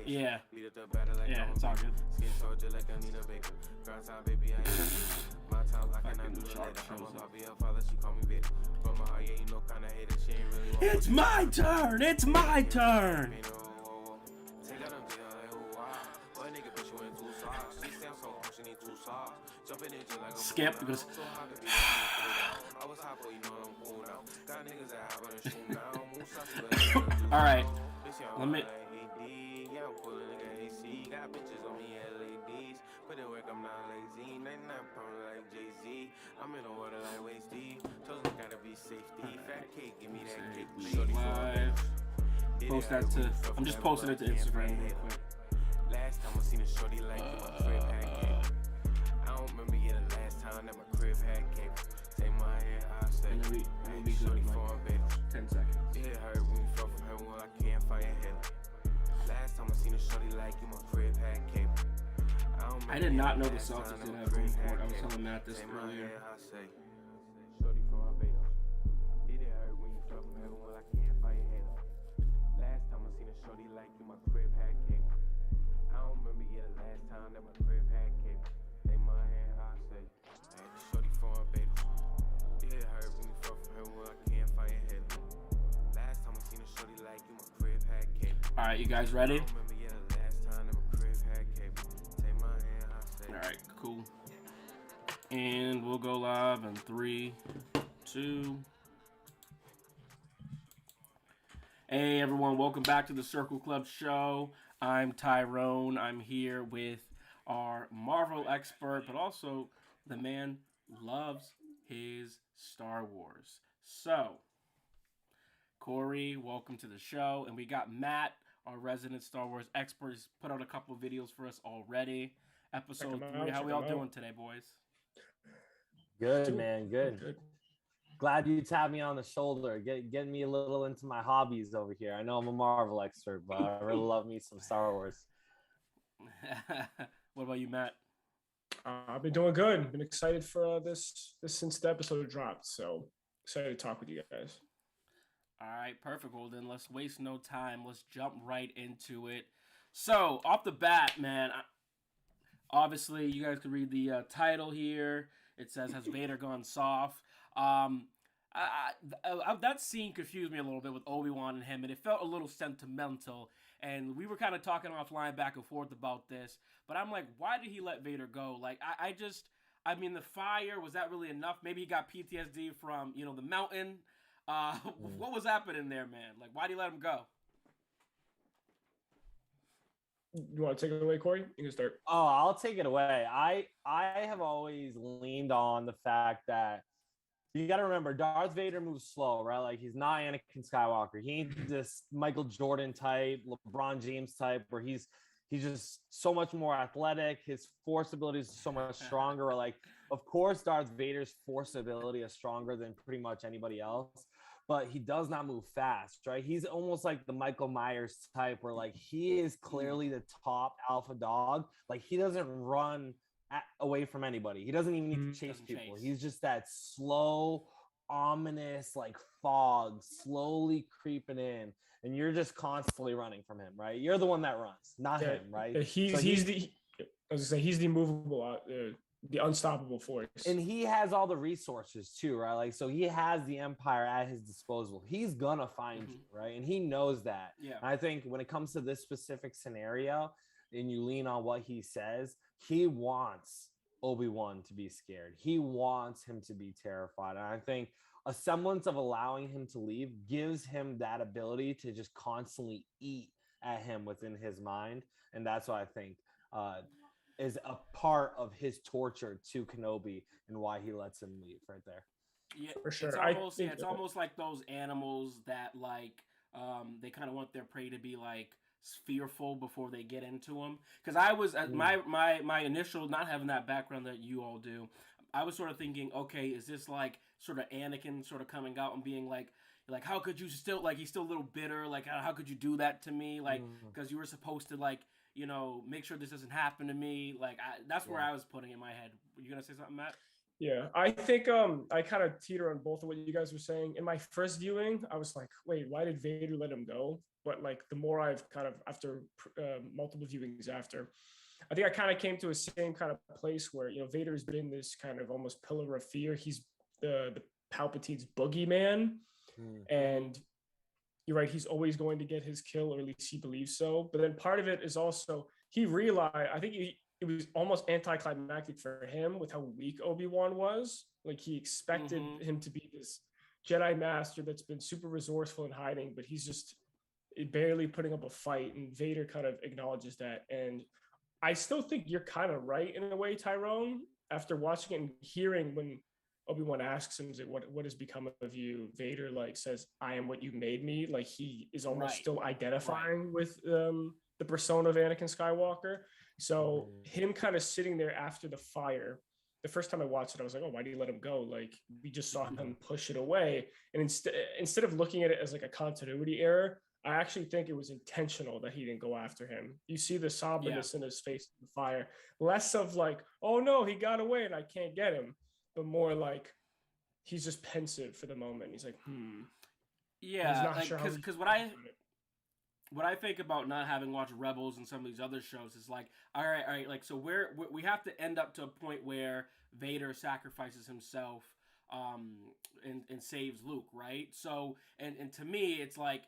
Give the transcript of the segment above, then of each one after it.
Yeah. Yeah, it's all good. My time, I cannot do the later. I'm about to be a father, she call me Vader. From my heart, yeah, you know, kinda hate it. She ain't really want It's my turn! It's my turn! Take out them jail, like, oh, wow. Boy, nigga, bitch, you ain't too soft. She sounds so hard, she need two socks. Jumping in just like a Skip because. so hard to be I was hot, boy, you know I'm cool now. Got niggas that hop on the shoe now. Alright. Let me. Yeah, I'm pulling nigga AC. Got bitches on me, LEDs. Put in work, I'm not lazy. 99 pound like Jay-Z. I'm in the water like waist deep. Toes gotta be safety. Fat cake, give me that cake. Live. Post that to. I'm just posting it to Instagram real quick. Last time I seen a shorty like you, my crib had cake. I don't remember yet the last time that my crib had cake. Take my head, I say. And then we'll be good in like 10 seconds. It hurt when you fell from heaven, well, I can't find your head. Last time I seen a shorty like you, my crib had cake. I did not know the Celtics didn't have home court. I was telling Matt this earlier. Shorty from Barbados. It hurt when you fell from heaven, well, I can't find your head. Last time I seen a shorty like you, my crib had cake. I don't remember yet the last time that my crib had cake. Take my hand, I say. Hey, shorty from Barbados. It hurt when you fell from heaven, well, I can't find your head. Last time I seen a shorty like you, my crib had cake. All right, you guys ready? I don't remember yet the last time that my crib had cake. Take my hand, I say. All right, cool. And we'll go live in 3, 2. Hey everyone, welcome back to the Circle Club show. I'm Tyrone. I'm here with our Marvel expert, but also the man who loves his Star Wars. So, Corey, welcome to the show. And we got Matt, our resident Star Wars expert. He's put out a couple of videos for us already. Episode 3. How we all doing today, boys? Good, man. Good. Glad you tapped me on the shoulder, getting me a little into my hobbies over here. I know I'm a Marvel expert, but I really love me some Star Wars. What about you, Matt? I've been doing good. Been excited for this since the episode dropped. So excited to talk with you guys. All right, perfect. Well, then let's waste no time. Let's jump right into it. So, off the bat, man, obviously you guys could read the title here. It says, "Has Vader Gone Soft?" That scene confused me a little bit with Obi Wan and him, and it felt a little sentimental. And we were kind of talking offline back and forth about this. But I'm like, why did he let Vader go? Like, I mean, the fire, was that really enough? Maybe he got PTSD from, the mountain. What was happening there, man? Like, why did he let him go? You want to take it away, Corey? You can start. Oh, I'll take it away. I have always leaned on the fact that you got to remember, Darth Vader moves slow, right? Like, he's not Anakin Skywalker. He ain't this Michael Jordan type, LeBron James type, where he's just so much more athletic. His force ability is so much stronger. Like, of course, Darth Vader's force ability is stronger than pretty much anybody else, but he does not move fast, right? He's almost like the Michael Myers type, where like he is clearly the top alpha dog. Like, he doesn't run away from anybody. He doesn't even need to chase people. He's just that slow, ominous, like fog slowly creeping in, and you're just constantly running from him, right? You're the one that runs, not him, right? He's the immovable, the unstoppable force, and he has all the resources too, right? Like, so he has the Empire at his disposal. He's gonna find you, right? And he knows that. Yeah. And I think when it comes to this specific scenario, and you lean on what he says, he wants Obi-Wan to be scared. He wants him to be terrified. And I think a semblance of allowing him to leave gives him that ability to just constantly eat at him within his mind. And that's what I think is a part of his torture to Kenobi and why he lets him leave right there. Yeah, for sure. It's almost like those animals that like they kind of want their prey to be like fearful before they get into them. Because I was at my initial, not having that background that you all do, I was sort of thinking, okay, is this like sort of Anakin sort of coming out and being like how could you still, like, he's still a little bitter, like how could you do that to me, like, because you were supposed to, like, make sure this doesn't happen to me, like, that's where I was putting it in my head. Were you gonna say something, Matt? Yeah, I think I kind of teeter on both of what you guys were saying. In my first viewing, I was like, wait, why did Vader let him go? but like the more I've kind of after multiple viewings after, I think I kind of came to a same kind of place where Vader's been this kind of almost pillar of fear. He's the Palpatine's boogeyman, and you're right. He's always going to get his kill, or at least he believes so. But then part of it is also he realized. I think it was almost anticlimactic for him with how weak Obi Wan was. Like he expected him to be this Jedi master that's been super resourceful in hiding, but he's just barely putting up a fight. And Vader kind of acknowledges that. And I still think you're kind of right in a way, Tyrone. After watching it and hearing when Obi-Wan asks him, what has become of you? Vader like says, I am what you made me. Like he is almost still identifying with the persona of Anakin Skywalker. So him kind of sitting there after the fire, the first time I watched it, I was like, oh, why did you let him go? Like we just saw him push it away. And instead of looking at it as like a continuity error, I actually think it was intentional that he didn't go after him. You see the somberness in his face in the fire. Less of like, oh no, he got away and I can't get him. But more like he's just pensive for the moment. He's like, Yeah, he's not like sure because what I think about not having watched Rebels and some of these other shows is like, all right, like so we have to end up to a point where Vader sacrifices himself, and saves Luke, right? So and to me, it's like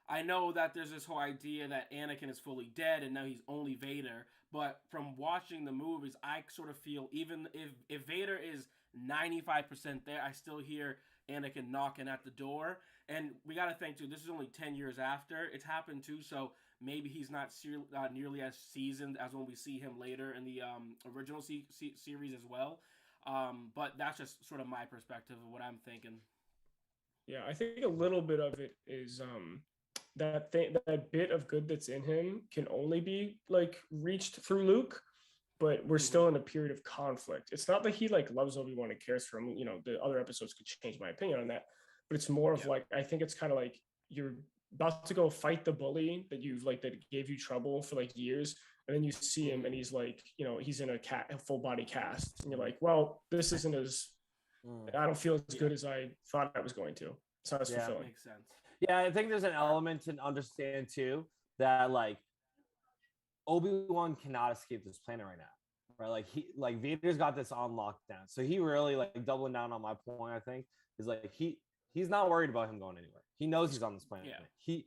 I know that there's this whole idea that Anakin is fully dead and now he's only Vader, but from watching the movies, I sort of feel even if Vader is 95% there, I still hear Anakin knocking at the door. And we got to think, too, this is only 10 years after it's happened, too, so maybe he's not nearly as seasoned as when we see him later in the original series as well. But that's just sort of my perspective of what I'm thinking. Yeah, I think a little bit of it is that bit of good that's in him can only be like reached through Luke. But we're still in a period of conflict. It's not that he like loves Obi-Wan and cares for him. The other episodes could change my opinion on that. But it's more of like, I think it's kind of like you're about to go fight the bully that gave you trouble for like years. And then you see him and he's like, he's in a full body cast. And you're like, well, this isn't I don't feel as good as I thought I was going to. It's not as fulfilling. Makes sense. Yeah, I think there's an element to understand too that like Obi-Wan cannot escape this planet right now, right? Like Vader's got this on lockdown. So he really like doubling down on my point, I think, is like he's not worried about him going anywhere. He knows he's on this planet. Yeah.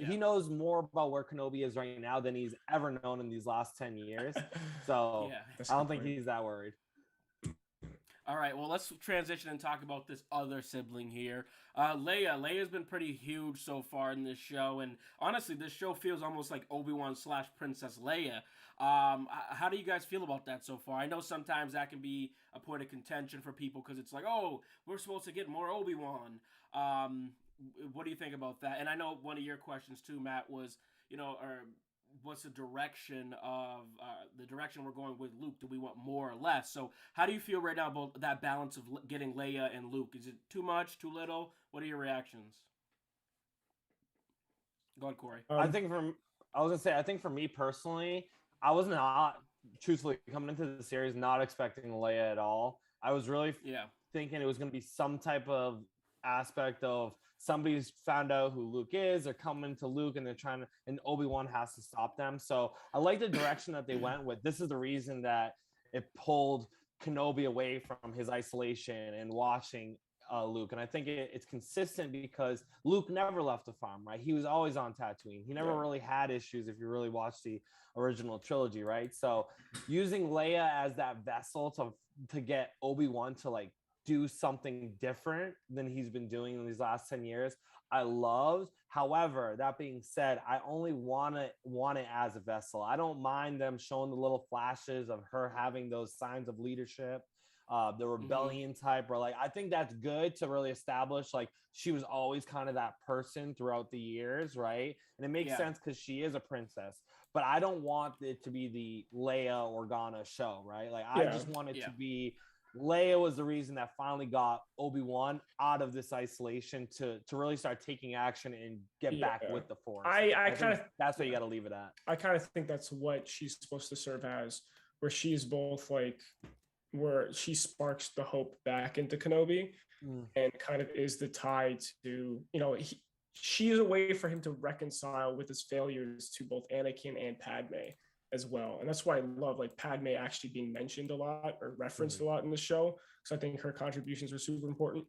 He knows more about where Kenobi is right now than he's ever known in these last 10 years. So I don't think he's that worried. All right, well, let's transition and talk about this other sibling here. Leia. Leia's been pretty huge so far in this show, and honestly, this show feels almost like Obi-Wan / Princess Leia. How do you guys feel about that so far? I know sometimes that can be a point of contention for people because it's like, oh, we're supposed to get more Obi-Wan. What do you think about that? And I know one of your questions too, Matt, was, what's the direction we're going with Luke? Do we want more or less? So how do you feel right now about that balance of getting Leia and Luke? Is it too much, too little? What are your reactions? Go ahead, Corey. I think for me personally, I was not truthfully coming into the series not expecting Leia at all. I was really thinking it was going to be some type of aspect of somebody's found out who Luke is, they're coming to Luke and and Obi-Wan has to stop them. So I like the direction that they went with. This is the reason that it pulled Kenobi away from his isolation and watching Luke. And I think it's consistent because Luke never left the farm, right? He was always on Tatooine. He never really had issues if you really watch the original trilogy, right? So using Leia as that vessel to get Obi-Wan to like do something different than he's been doing in these last 10 years, I loved. However, that being said, I only want it as a vessel. I don't mind them showing the little flashes of her having those signs of leadership, the rebellion type, or like, I think that's good to really establish like she was always kind of that person throughout the years, right? And it makes sense because she is a princess, but I don't want it to be the Leia Organa show, right? Like I just want it to be Leia was the reason that finally got Obi-Wan out of this isolation to really start taking action and get back with the Force. I kind of that's what you got to leave it at. I kind of think that's what she's supposed to serve as, where she's both like where she sparks the hope back into Kenobi and kind of is the tie to she is a way for him to reconcile with his failures to both Anakin and Padme as well. And that's why I love like Padme actually being mentioned a lot or referenced a lot in the show. So I think her contributions are super important.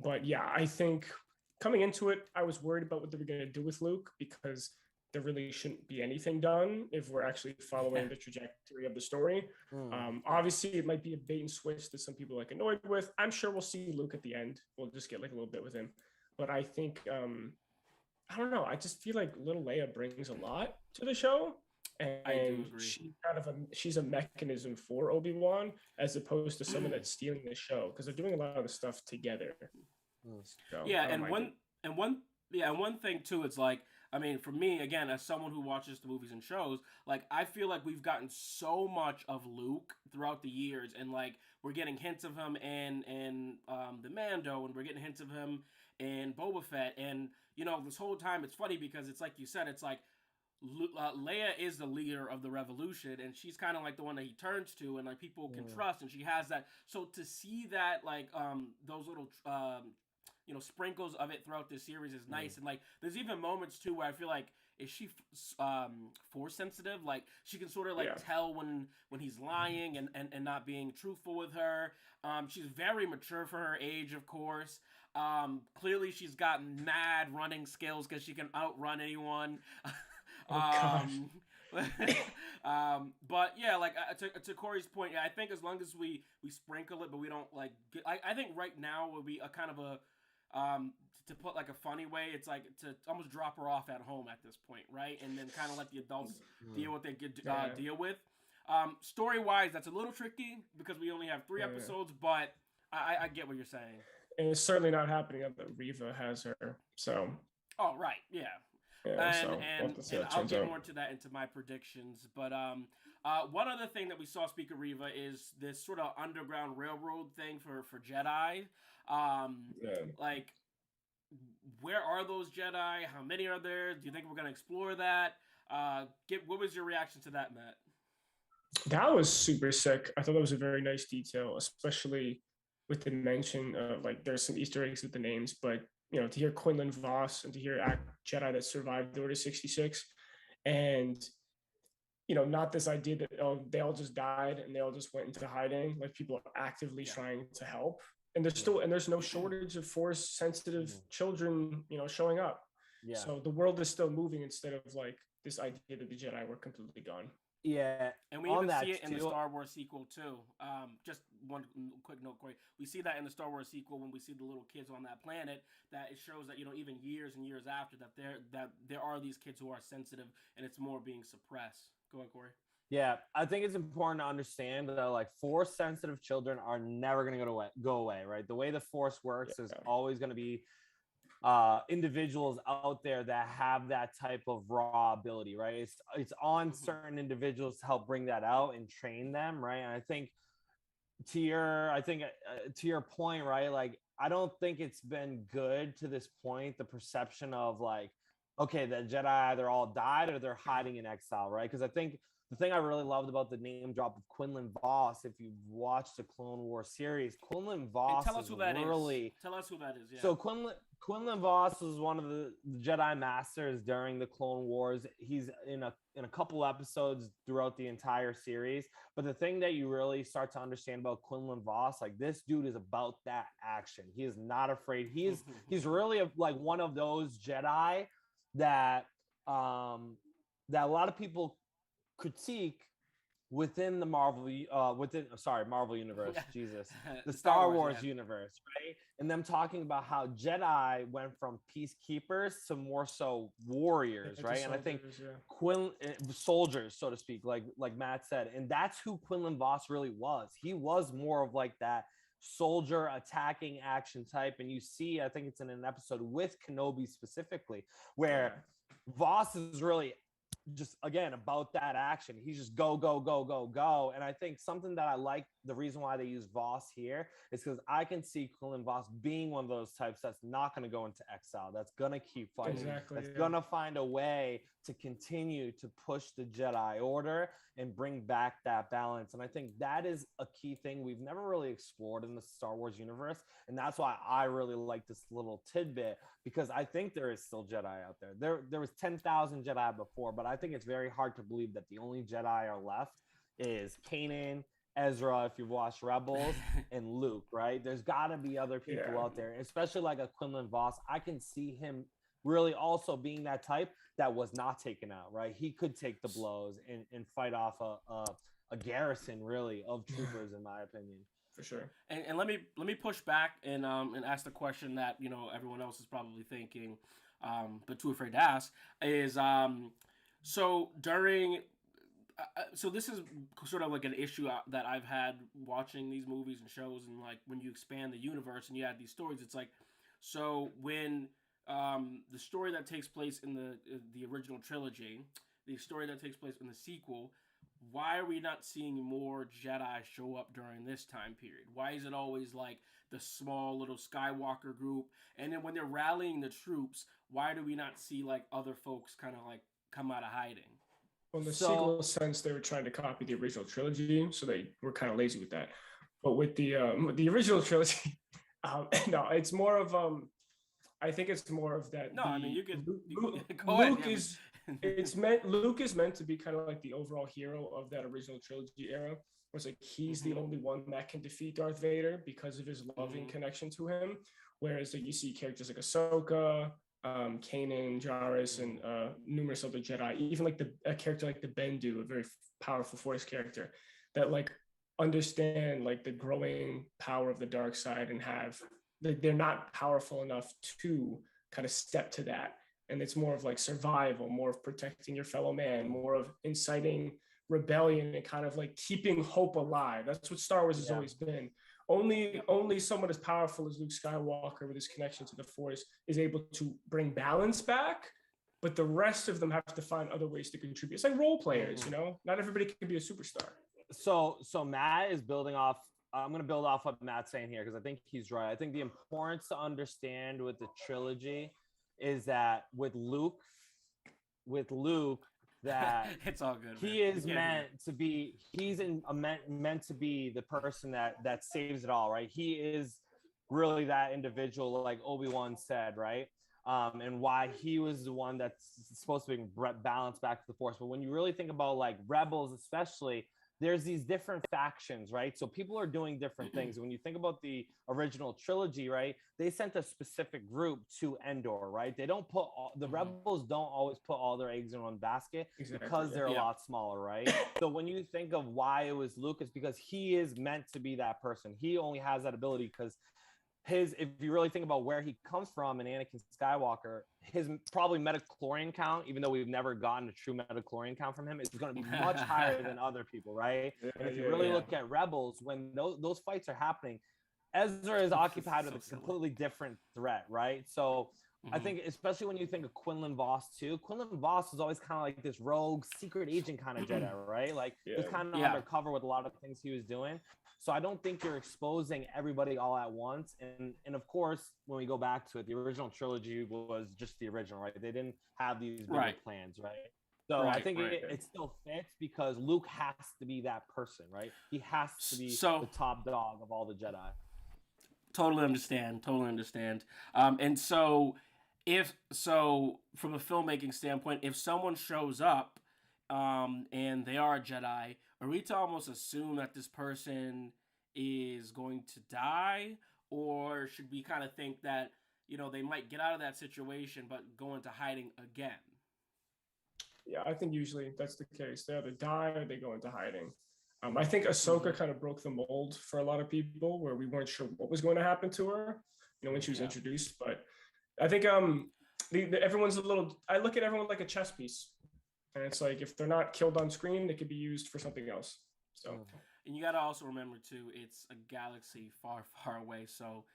But yeah, I think coming into it, I was worried about what they were going to do with Luke because there really shouldn't be anything done if we're actually following the trajectory of the story. Obviously, it might be a bait and switch that some people are like annoyed with. I'm sure we'll see Luke at the end. We'll just get like a little bit with him. But I think, I don't know. I just feel like little Leia brings a lot to the show. And she's a mechanism for Obi Wan as opposed to someone that's stealing the show because they're doing a lot of the stuff together. So, one thing too, it's like, I mean, for me, again, as someone who watches the movies and shows, like, I feel like we've gotten so much of Luke throughout the years, and like we're getting hints of him in the Mando, and we're getting hints of him in Boba Fett, and you know, this whole time it's funny because it's like you said, it's like Leia is the leader of the revolution, and she's kind of like the one that he turns to, and like people can trust, and she has that. So to see that, like, those little sprinkles of it throughout this series is nice. And like there's even moments too where I feel like, is she force sensitive? Like she can sort of like tell when he's lying and not being truthful with her. She's very mature for her age, of course. Clearly she's got mad running skills because she can outrun anyone. But yeah, like to Corey's point, yeah, I think as long as we sprinkle it, but we don't like I think right now would be a kind of a to put like a funny way, it's like to almost drop her off at home at this point, right? And then kind of let the adults deal with what they deal with. Story wise, that's a little tricky because we only have 3 episodes, but I get what you're saying. And it's certainly not happening that Reva has her. So. Oh right, yeah. And I'll get more into that into my predictions. But one other thing that we saw, speak of Reva, is this sort of underground railroad thing for Jedi. Like, where are those Jedi? How many are there? Do you think we're going to explore that? What was your reaction to that, Matt? That was super sick. I thought that was a very nice detail, especially with the mention of, like, there's some Easter eggs with the names, but you know, to hear Quinlan Vos and to hear Jedi that survived the Order 66, and you know, not this idea that they all just died and they all just went into hiding. Like people are actively trying to help, and there's no shortage of Force sensitive children, you know, showing up. Yeah. So the world is still moving instead of like this idea that the Jedi were completely gone. Yeah, and we even see it in the Star Wars sequel too. Just one quick note, Corey. We see that in the Star Wars sequel when we see the little kids on that planet. That it shows that, you know, even years and years after that, there are these kids who are sensitive, and it's more being suppressed. Go ahead, Corey. Yeah, I think it's important to understand that like Force sensitive children are never going to go away, right? The way the Force works is always going to be individuals out there that have that type of raw ability, right? It's on certain individuals to help bring that out and train them, right? And I think to your point, right? Like I don't think it's been good to this point, the perception of like, okay, the Jedi either all died or they're hiding in exile, right? Because I think the thing I really loved about the name drop of Quinlan Vos, if you've watched the Clone Wars series, Quinlan Vos tell us who that really... is. Tell us who that is. Yeah. So Quinlan Vos was one of the Jedi Masters during the Clone Wars. He's in a couple episodes throughout the entire series. But the thing that you really start to understand about Quinlan Vos, like this dude is about that action. He is not afraid. He's really like one of those Jedi that that a lot of people critique within the Marvel universe, Jesus, the Star Wars universe, right? And them talking about how Jedi went from peacekeepers to more so warriors, right? And I think soldiers, so to speak, like Matt said, and that's who Quinlan Vos really was. He was more of like that soldier attacking action type, and you see, I think it's in an episode with Kenobi specifically, where Vos is really just again about that action. He's just go. And I think something that I like, the reason why they use Vos here is because I can see Quinlan Vos being one of those types that's not going to go into exile, that's going to keep fighting, that's going to find a way to continue to push the Jedi Order and bring back that balance. And I think that is a key thing we've never really explored in the Star Wars universe. And that's why I really like this little tidbit, because I think there is still Jedi out there. There was 10,000 Jedi before, but I think it's very hard to believe that the only Jedi are left is Kanan, Ezra, if you've watched Rebels, and Luke, right? There's got to be other people out there, especially like a Quinlan Vos. I can see him really also being that type that was not taken out, right? He could take the blows and fight off a garrison, really, of troopers, in my opinion. For sure. And let me push back and ask the question that everyone else is probably thinking, but too afraid to ask, is so during. So this is sort of like an issue that I've had watching these movies and shows, and like when you expand the universe and you add these stories, it's like, so when the story that takes place in the original trilogy, the story that takes place in the sequel, why are we not seeing more Jedi show up during this time period? Why is it always like the small little Skywalker group, and then when they're rallying the troops, why do we not see like other folks kind of like come out of hiding? Well, in the sequel sense, they were trying to copy the original trilogy, so they were kind of lazy with that. But with the original trilogy, no, it's more of I think it's more of that. No, I mean you could. Luke is Luke is meant to be kind of like the overall hero of that original trilogy era. Where it's like he's the only one that can defeat Darth Vader because of his loving connection to him. Whereas like you see characters like Ahsoka, Kanan, Jarrus, and numerous other Jedi, even like a character like the Bendu, a very powerful Force character, that like understand like the growing power of the dark side and have they're not powerful enough to kind of step to that. And it's more of like survival, more of protecting your fellow man, more of inciting rebellion and kind of like keeping hope alive. That's what Star Wars has always been. Only someone as powerful as Luke Skywalker with his connection to the Force is able to bring balance back, but the rest of them have to find other ways to contribute. It's like role players, not everybody can be a superstar. So Matt is building off. I'm going to build off what Matt's saying here, because I think he's right. I think the importance to understand with the trilogy is that with Luke, that it's all good. He is meant to be. He's meant to be the person that saves it all, right? He is really that individual, like Obi Wan said, right? And why he was the one that's supposed to bring balance back to the Force. But when you really think about like Rebels, especially, there's these different factions, right? So people are doing different things. When you think about the original trilogy, right, they sent a specific group to Endor, right? They don't put the Rebels don't always put all their eggs in one basket because they're a lot smaller, right? So when you think of why it was Luke, it's because he is meant to be that person. He only has that ability because if you really think about where he comes from in Anakin Skywalker, his probably metachlorian count, even though we've never gotten a true metachlorian count from him, is going to be much higher than other people, right? And if you really look at Rebels, when those fights are happening, Ezra is occupied with a completely different threat, right? So I think, especially when you think of Quinlan Vos too, Quinlan Vos is always kind of like this rogue secret agent kind of Jedi, right? Like he was kind of undercover with a lot of things he was doing. So I don't think you're exposing everybody all at once. And of course, when we go back to it, the original trilogy was just the original, right? They didn't have these bigger plans, right? So I think it still fits because Luke has to be that person, right? He has to be the top dog of all the Jedi. Totally understand. And so from a filmmaking standpoint, if someone shows up and they are a Jedi, are we to almost assume that this person is going to die? Or should we kind of think that, they might get out of that situation but go into hiding again? Yeah, I think usually that's the case. They either die or they go into hiding. I think Ahsoka kind of broke the mold for a lot of people where we weren't sure what was going to happen to her, when she was introduced. But I think everyone's I look at everyone like a chess piece. And it's like, if they're not killed on screen, they could be used for something else. So, and you got to also remember too, it's a galaxy far, far away. So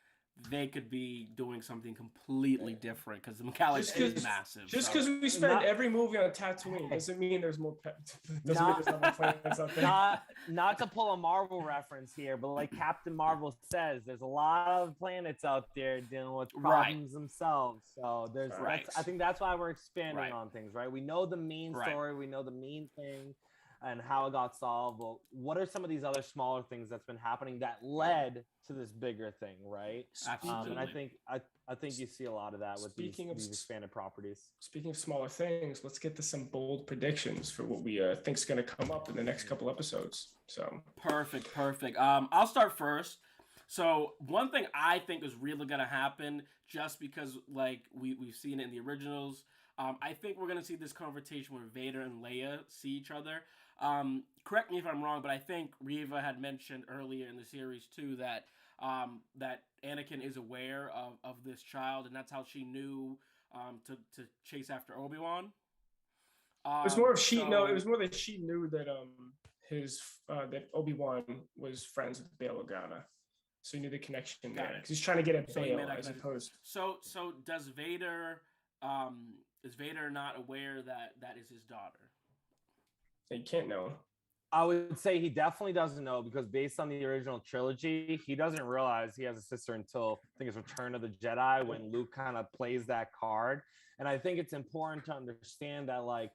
they could be doing something completely different because the galaxy is massive. Just so. because we spend every movie on Tatooine doesn't mean there's more. Doesn't mean there's not more planets out there. Not to pull a Marvel reference here, but like Captain Marvel says, there's a lot of planets out there dealing with problems themselves. So there's, I think that's why we're expanding on things, right? We know the main story, we know the main thing, and how it got solved. But what are some of these other smaller things that's been happening that led to this bigger thing, right? Absolutely. And I think you see a lot of that with these expanded properties. Speaking of smaller things, let's get to some bold predictions for what we think is going to come up in the next couple episodes. So perfect. I'll start first. So one thing I think is really going to happen, just because like we've seen it in the originals, I think we're going to see this confrontation where Vader and Leia see each other. Correct me if I'm wrong, but I think Reva had mentioned earlier in the series too that that Anakin is aware of this child, and that's how she knew to chase after Obi Wan. It was more of it was more that she knew that that Obi Wan was friends with Bail Organa, so he knew the connection there because he's trying to get at Bail as opposed. So does Vader? Is Vader not aware that is his daughter? He can't know. I would say he definitely doesn't know, because based on the original trilogy, he doesn't realize he has a sister until I think it's Return of the Jedi, when Luke kind of plays that card. And I think it's important to understand that, like,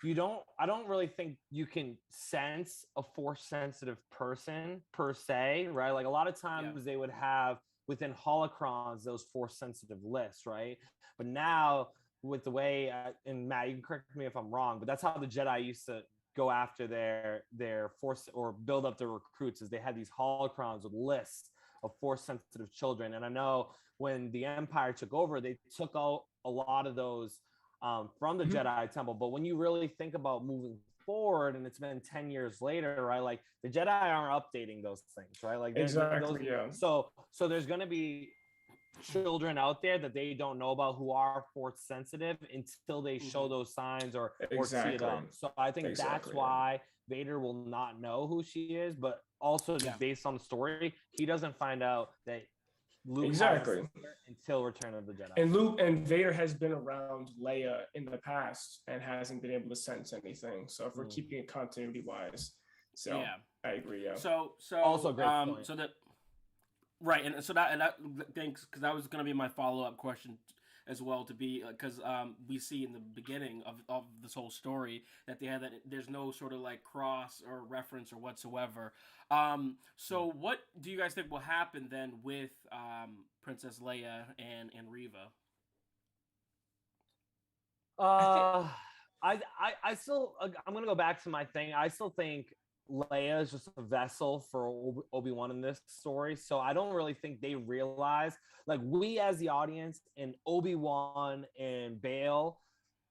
I don't really think you can sense a force sensitive person per se, right? Like a lot of times they would have within holocrons those force sensitive lists, right? But now with the way, and Matt, you can correct me if I'm wrong, but that's how the Jedi used to go after their force or build up their recruits, is they had these holocrons with lists of force sensitive children. And I know when the Empire took over, they took out a lot of those from the Jedi Temple. But when you really think about moving forward, and it's been 10 years later, right? Like the Jedi aren't updating those things, right? Like exactly, So there's going to be children out there that they don't know about who are force sensitive until they show those signs or see it up. So I think that's why Vader will not know who she is, but also just based on the story, he doesn't find out that Luke until Return of the Jedi. And Luke and Vader has been around Leia in the past and hasn't been able to sense anything. So if we're keeping it continuity wise, so I agree. Yeah. So also great point. So that. Right, and so that thanks, because that was going to be my follow-up question as well, to be because we see in the beginning of this whole story that they had that there's no sort of like cross or reference or whatsoever. So what do you guys think will happen then with Princess Leia and Reva? I still, I'm gonna go back to my thing. I still think Leia is just a vessel for Obi-Wan in this story. So I don't really think they realize, like, we as the audience and Obi-Wan and Bail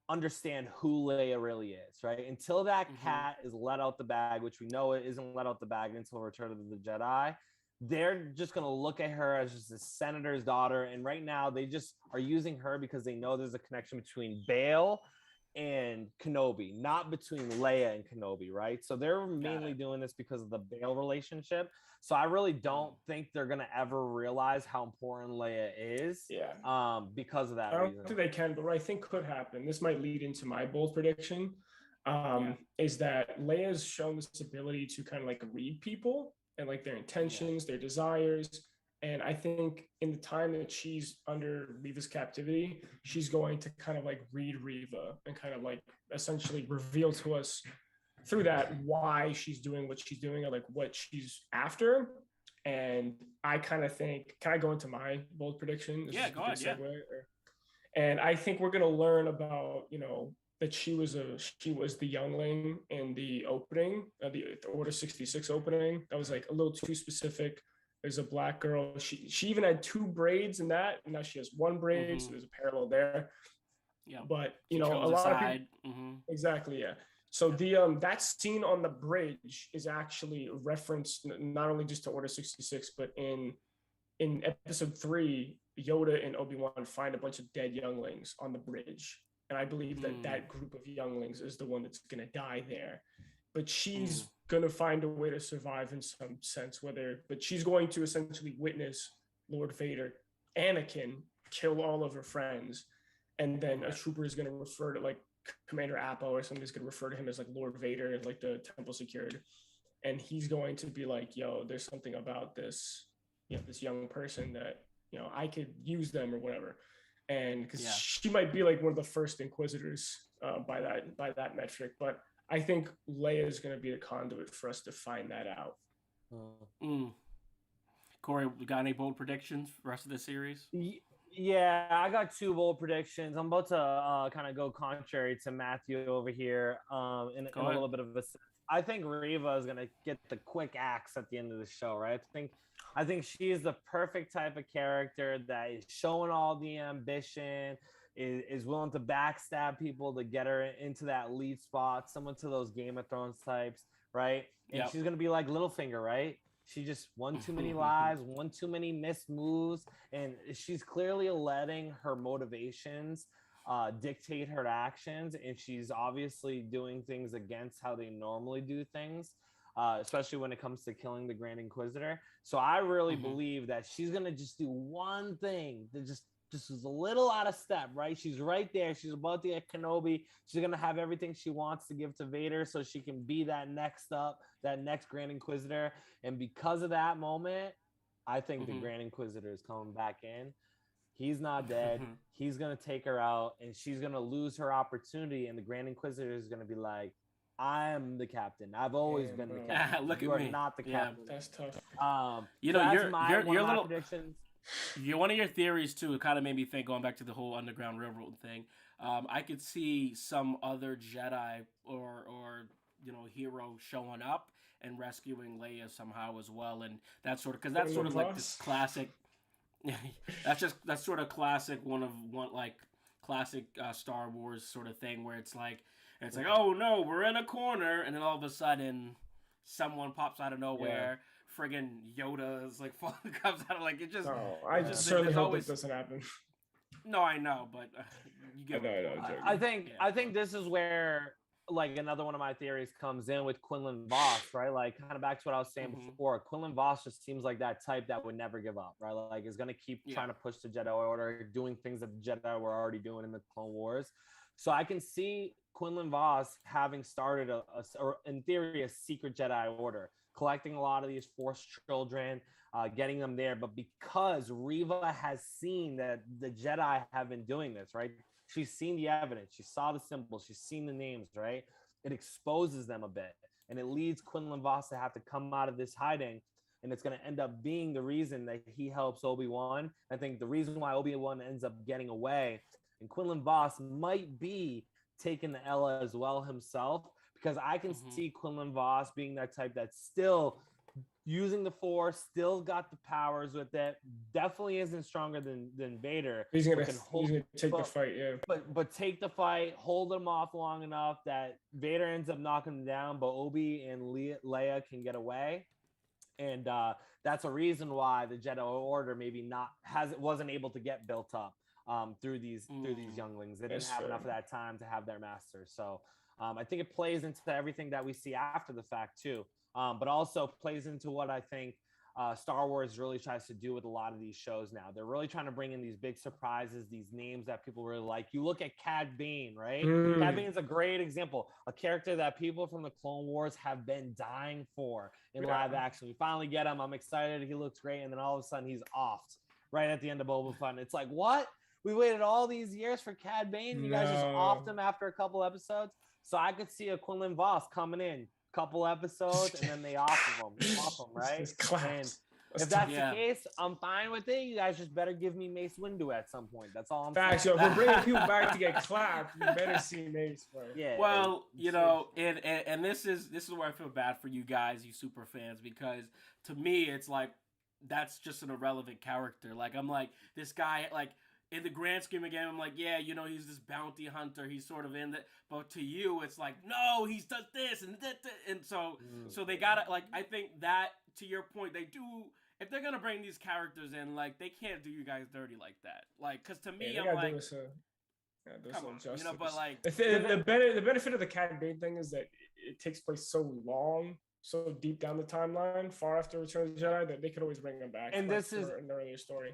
understand who Leia really is, right? Until that cat is let out the bag, which we know it isn't let out the bag until Return of the Jedi, they're just going to look at her as just a senator's daughter. And right now they just are using her because they know there's a connection between Bail and Kenobi, not between Leia and Kenobi, right? So they're mainly doing this because of the Bail relationship. So I really don't think they're gonna ever realize how important Leia is. Because of that reason. I don't think they can, but what I think could happen, this might lead into my bold prediction, is that Leia's shown this ability to kind of like read people and like their intentions, their desires. And I think in the time that she's under Reva's captivity, she's going to kind of like read Reva and kind of like essentially reveal to us through that why she's doing what she's doing or like what she's after. And I kind of think, can I go into my bold prediction? Go ahead. And I think we're going to learn about, you know, that she was the youngling in the opening, the Order 66 opening. That was like a little too specific. There's a black girl. She even had 2 braids in that, and now she has 1 braid. So there's a parallel there. Yeah, but you know, a lot of people, exactly. Yeah. So the that scene on the bridge is actually referenced not only just to Order 66, but in Episode 3, Yoda and Obi-Wan find a bunch of dead younglings on the bridge, and I believe that group of younglings is the one that's going to die there. But she's going to find a way to survive in some sense, but she's going to essentially witness Lord Vader, Anakin, kill all of her friends, and then a trooper is going to refer to like Commander Appo or somebody's going to refer to him as like Lord Vader and like the temple security, and he's going to be like, "Yo, there's something about this, this young person that I could use them or whatever," and because she might be like one of the first Inquisitors by that metric, but I think Leia is going to be the conduit for us to find that out. Corey, you got any bold predictions for the rest of the series? Yeah, I got 2 bold predictions. I'm about to kind of go contrary to Matthew over here in a little bit of a. I think Reva is going to get the quick axe at the end of the show, right? I think she is the perfect type of character that is showing all the ambition, is willing to backstab people to get her into that lead spot, someone to those Game of Thrones types, right? And she's going to be like Littlefinger, right? She just won too many lives, won too many missed moves, and she's clearly letting her motivations dictate her actions, and she's obviously doing things against how they normally do things, especially when it comes to killing the Grand Inquisitor. So I really believe that she's gonna just do one thing that just is a little out of step, right? She's right there. She's about to get Kenobi. She's gonna have everything she wants to give to Vader, so she can be that next Grand Inquisitor. And because of that moment, I think the Grand Inquisitor is coming back in. He's not dead. He's going to take her out, and she's going to lose her opportunity. And the Grand Inquisitor is going to be like, I am the captain. I've always been the captain. Look you at are me. Not the captain. That's tough. So your little predictions. One of your theories too. It kind of made me think, going back to the whole Underground Railroad thing. I could see some other Jedi or hero showing up and rescuing Leia somehow as well, and that's sort of like this classic. that's sort of classic classic Star Wars sort of thing where it's like oh no, we're in a corner, and then all of a sudden someone pops out of nowhere. Friggin' Yoda is like comes out of like it just. I certainly hope it doesn't happen. No, I know, but you get. I think this is where like another one of my theories comes in with Quinlan Vos, right? Like kind of back to what I was saying before. Quinlan Vos just seems like that type that would never give up, right? Like is going to keep trying to push the Jedi Order, doing things that the Jedi were already doing in the Clone Wars. So I can see Quinlan Vos having started in theory, a secret Jedi Order, collecting a lot of these Force children, getting them there. But because Reva has seen that the Jedi have been doing this, right? She's seen the evidence. She saw the symbols. She's seen the names, right? It exposes them a bit. And it leads Quinlan Vos to have to come out of this hiding. And it's going to end up being the reason that he helps Obi Wan. I think the reason why Obi Wan ends up getting away, and Quinlan Vos might be taking the Ella as well himself, because I can see Quinlan Vos being that type that's still using the Force, still got the powers with it, definitely isn't stronger than Vader. He's gonna take the fight, But take the fight, hold him off long enough that Vader ends up knocking him down, but Obi and Leia can get away. And that's a reason why the Jedi Order maybe wasn't able to get built up through these younglings. They didn't have enough of that time to have their master. So I think it plays into everything that we see after the fact too. But also plays into what I think Star Wars really tries to do with a lot of these shows now. They're really trying to bring in these big surprises, these names that people really like. You look at Cad Bane, right? Cad Bane is a great example, a character that people from the Clone Wars have been dying for in live action. We finally get him. I'm excited. He looks great. And then all of a sudden he's offed right at the end of Boba Fett. It's like, what? We waited all these years for Cad Bane. You guys just offed him after a couple episodes. So I could see a Quinlan Vos coming in, couple episodes, and then they off him, right? And if that's the case, I'm fine with it. You guys just better give me Mace Windu at some point. That's all I'm saying. So if we're bringing people back to get clapped, you better see Mace, bro. Yeah. Well, and this is where I feel bad for you guys, you super fans, because to me it's like that's just an irrelevant character. Like I'm like this guy, like in the grand scheme of the game, I'm like, yeah, he's this bounty hunter. He's sort of in that. But to you, it's like, no, he's does this and that. And so they gotta, like, I think that, to your point, they do, if they're gonna bring these characters in, like, they can't do you guys dirty like that. Like, because to me, I'm like, come on, but like, the benefit of the Cad Bane thing is that it takes place so long. so deep down the timeline, far after Return of the Jedi, that they could always bring him back. And this is an earlier story.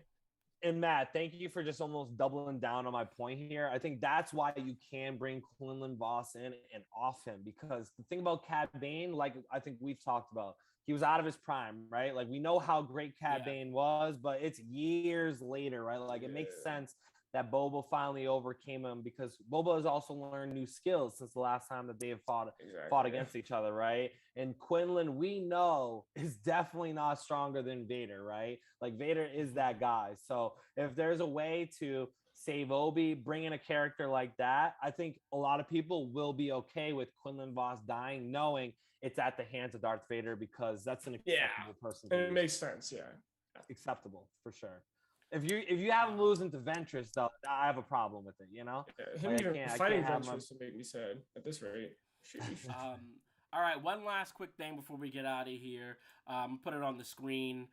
And Matt, thank you for just almost doubling down on my point here. I think that's why you can bring Quinlan Vos in and off him, because the thing about Cad Bane, like I think we've talked about, he was out of his prime, right? Like we know how great Cad Bane was, but it's years later, right? Like it makes sense that Boba finally overcame him, because Boba has also learned new skills since the last time that they have fought against each other, right? And Quinlan, we know, is definitely not stronger than Vader, right? Like Vader is that guy. So if there's a way to save Obi, bring in a character like that, I think a lot of people will be okay with Quinlan Vos dying, knowing it's at the hands of Darth Vader, because that's an acceptable person. And it makes sense, acceptable for sure. If you have him losing to Ventress, though, I have a problem with it. You know, him even fighting Ventress would make me sad at this rate. All right, one last quick thing before we get out of here. Put it on the screen.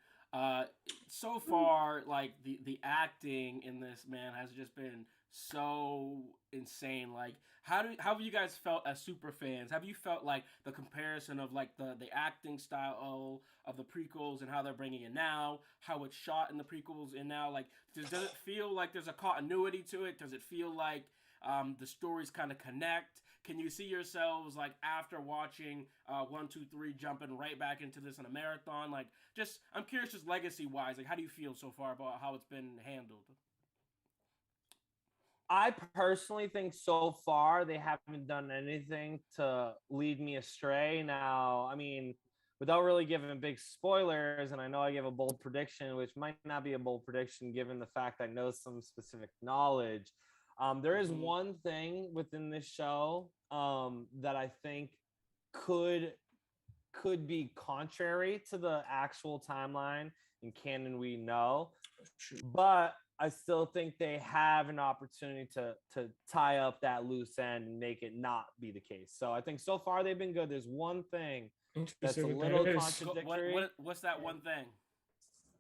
So far, like the acting in this, man, has just been so insane. Like, how have you guys felt as super fans? Have you felt like the comparison of like the acting style of the prequels and how they're bringing it now, how it's shot in the prequels and now, like, does it feel like there's a continuity to it? Does it feel like the stories kind of connect? Can you see yourselves, like, after watching 1, 2, 3, jumping right back into this in a marathon? Like, just, I'm curious, just legacy-wise, like, how do you feel so far about how it's been handled? I personally think so far they haven't done anything to lead me astray. Now, I mean, without really giving big spoilers, and I know I gave a bold prediction, which might not be a bold prediction given the fact I know some specific knowledge. There is one thing within this show that I think could be contrary to the actual timeline in canon we know, but I still think they have an opportunity to tie up that loose end and make it not be the case. So I think so far they've been good. There's one thing that's a little contradictory. What's that one thing?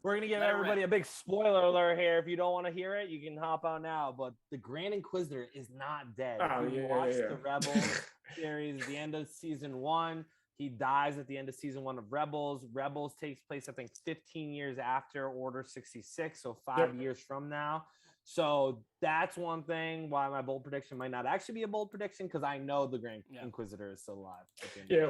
We're going to give everybody a big spoiler alert here. If you don't want to hear it, you can hop out now. But the Grand Inquisitor is not dead. If you watch the Rebels series, the end of season 1, he dies at the end of season 1 of Rebels. Rebels takes place, I think, 15 years after Order 66, so 5 years from now. So that's one thing why my bold prediction might not actually be a bold prediction, because I know the Grand Inquisitor is still alive.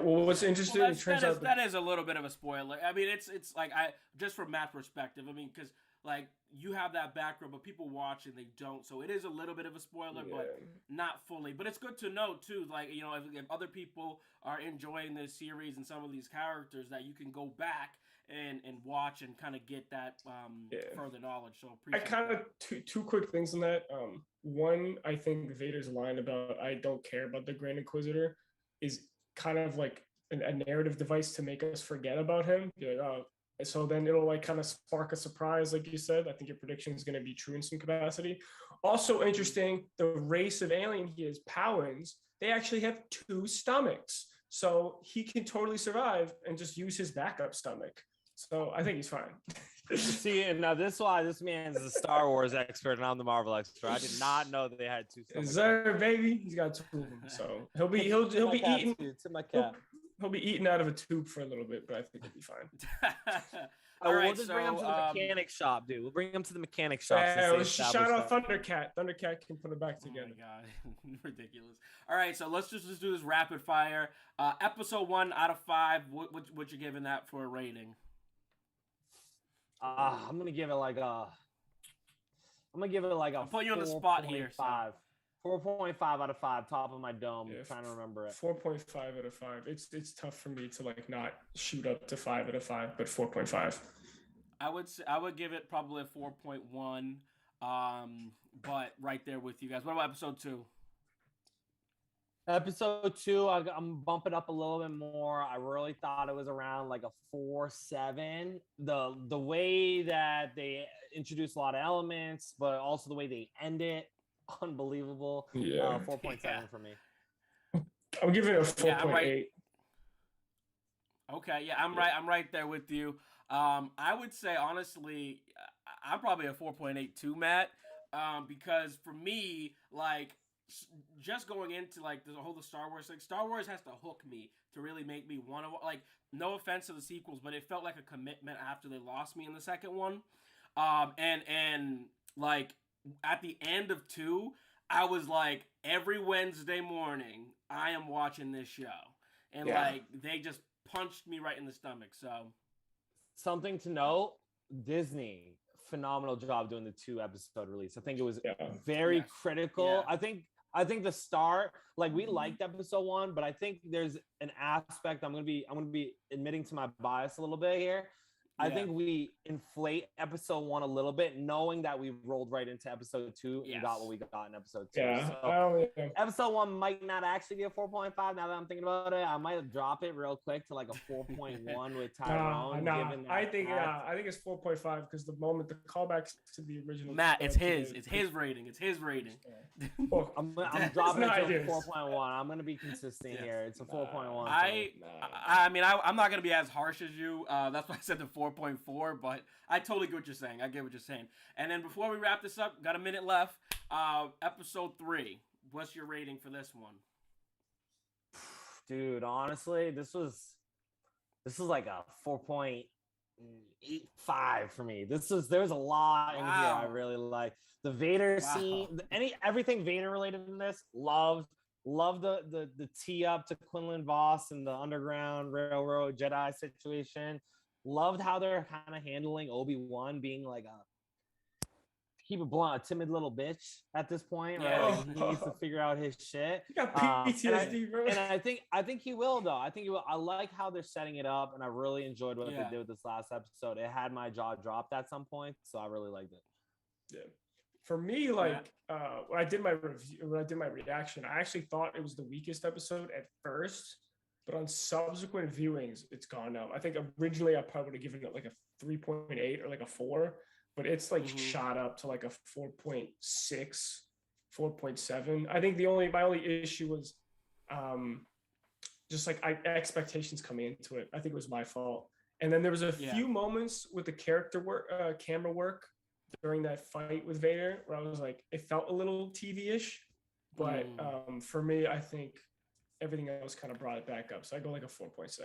Well, what's interesting, that is a little bit of a spoiler. I mean, it's like, just from Matt's perspective, I mean, because like you have that background, but people watch and they don't, so it is a little bit of a spoiler, but not fully. But it's good to know too, like, you know, if other people are enjoying this series and some of these characters, that you can go back and watch and kind of get that further knowledge. So I kind of two quick things on that. One, I think Vader's line about "I don't care about the Grand Inquisitor" is kind of like a narrative device to make us forget about him. Be like, oh, so then it'll like kind of spark a surprise, like you said. I think your prediction is going to be true in some capacity. Also interesting, the race of alien he is, Powans, they actually have 2 stomachs, so he can totally survive and just use his backup stomach. So I think he's fine. See, and now this is why this man's a Star Wars expert and I'm the Marvel expert. I did not know that they had 2 stomachs. Sir, baby, he's got 2 of them. So he'll be eating. He'll be eating out of a tube for a little bit, but I think he'll be fine. All right, we'll just bring him to the mechanic shop, dude. We'll bring him to the mechanic shop. Shout out Thundercat. Thundercat can put it back together. Oh my God, ridiculous. All right, so let's just do this rapid fire. Episode 1 out of 5. What you giving that for a rating? I'm gonna give it like a. I'm putting you on the spot here. 5. 4.5 out of 5, top of my dome. I'm trying to remember it. 4.5 out of 5. It's tough for me to like not shoot up to 5 out of 5, but 4.5. I would give it probably a 4.1. But right there with you guys. What about episode 2? Episode 2, I'm bumping up a little bit more. I really thought it was around like a 4.7. The way that they introduce a lot of elements, but also the way they end it, unbelievable. 4.7 for me. I'm giving it a 4.8. Okay, I'm right there with you. I would say honestly, I'm probably a 4.8 too, Matt. Because for me, like, just going into like the Star Wars, like Star Wars has to hook me to really make me want to, like, no offense to the sequels, but it felt like a commitment after they lost me in the second one. And like at the end of 2, I was like, every Wednesday morning I am watching this show, and like they just punched me right in the stomach. So something to note, Disney, phenomenal job doing the 2-episode release. I think it was very critical. Yeah. I think the start, like, we liked episode 1, but I think there's an aspect, I'm gonna be admitting to my bias a little bit here. I think we inflate episode 1 a little bit, knowing that we rolled right into episode 2 and got what we got in episode 2. So episode 1 might not actually be a 4.5. Now that I'm thinking about it, I might drop it real quick to like a 4.1 with Tyrone. I think it's 4.5 because the callbacks to the original. Matt, it's his rating. It's his rating. I'm dropping it to 4.1. I'm gonna be consistent here. It's a 4.1. I mean, I'm not gonna be as harsh as you. That's why I said the 4.4, but I totally get what you're saying. I get what you're saying. And then before we wrap this up, got a minute left. Episode 3. What's your rating for this one? Dude, honestly, this was like a 4.85 for me. There was a lot in here I really like. The Vader scene, everything Vader related in this, loved the tee up to Quinlan Voss and the Underground Railroad Jedi situation. Loved how they're kind of handling Obi Wan being like keep it blunt, a timid little bitch at this point, right? Like, he needs to figure out his shit. You got PTSD, bro. And I think he will, though. I think he will. I like how they're setting it up, and I really enjoyed what they did with this last episode. It had my jaw dropped at some point, so I really liked it. Yeah. For me, like when I did my reaction, I actually thought it was the weakest episode at first. But on subsequent viewings, it's gone up. I think originally I probably would have given it like a 3.8 or like a 4, but it's like shot up to like a 4.6, 4.7. I think my only issue was just like expectations coming into it. I think it was my fault. And then there was a few moments with the character work, camera work during that fight with Vader where I was like, it felt a little TV-ish. But for me, I think everything else kind of brought it back up. So I go like a 4.6.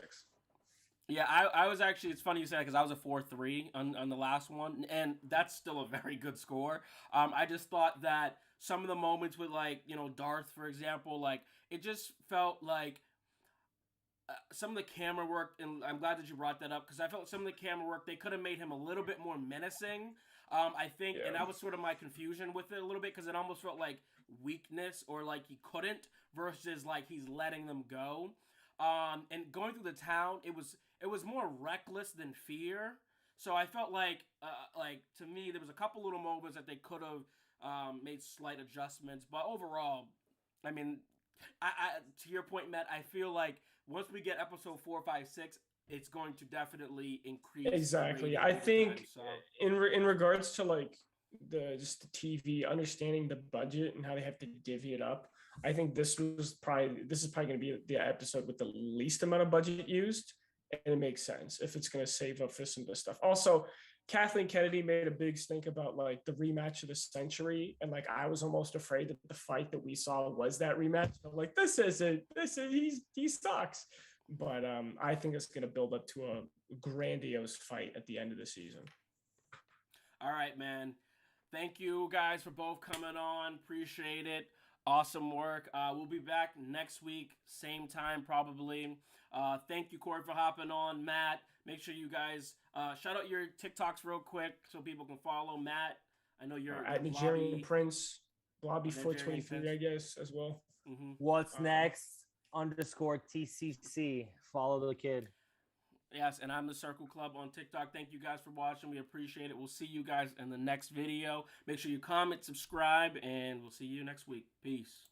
Yeah, I was actually, it's funny you said that because I was a 4.3 on the last one, and that's still a very good score. I just thought that some of the moments with, like, you know, Darth, for example, like, it just felt like some of the camera work, and I'm glad that you brought that up, because I felt some of the camera work, they could have made him a little bit more menacing. I think, and that was sort of my confusion with it a little bit, because it almost felt like weakness, or like he couldn't, versus like he's letting them go. And going through the town, it was more reckless than fear. So I felt like to me, there was a couple little moments that they could have made slight adjustments, but overall, I mean, I to your point, Matt, I feel like once we get episode 4, 5, 6, it's going to definitely increase. Exactly. I think in regards to like the TV, understanding the budget and how they have to divvy it up, I think this is probably going to be the episode with the least amount of budget used, and it makes sense if it's going to save up for some of this stuff. Also, Kathleen Kennedy made a big stink about like the rematch of the century, and like I was almost afraid that the fight that we saw was that rematch. I'm like, he sucks. But I think it's going to build up to a grandiose fight at the end of the season. All right, man. Thank you guys for both coming on. Appreciate it. Awesome work. We'll be back next week, same time probably. Thank you, Corey, for hopping on. Matt, make sure you guys shout out your TikToks real quick so people can follow Matt. I know you're at Nigerian Prince, Blobby 423, I guess, as well. Mm-hmm. What's next? _TCC. Follow the kid. Yes, and I'm the Circle Club on TikTok. Thank you guys for watching. We appreciate it. We'll see you guys in the next video. Make sure you comment, subscribe, and we'll see you next week. Peace.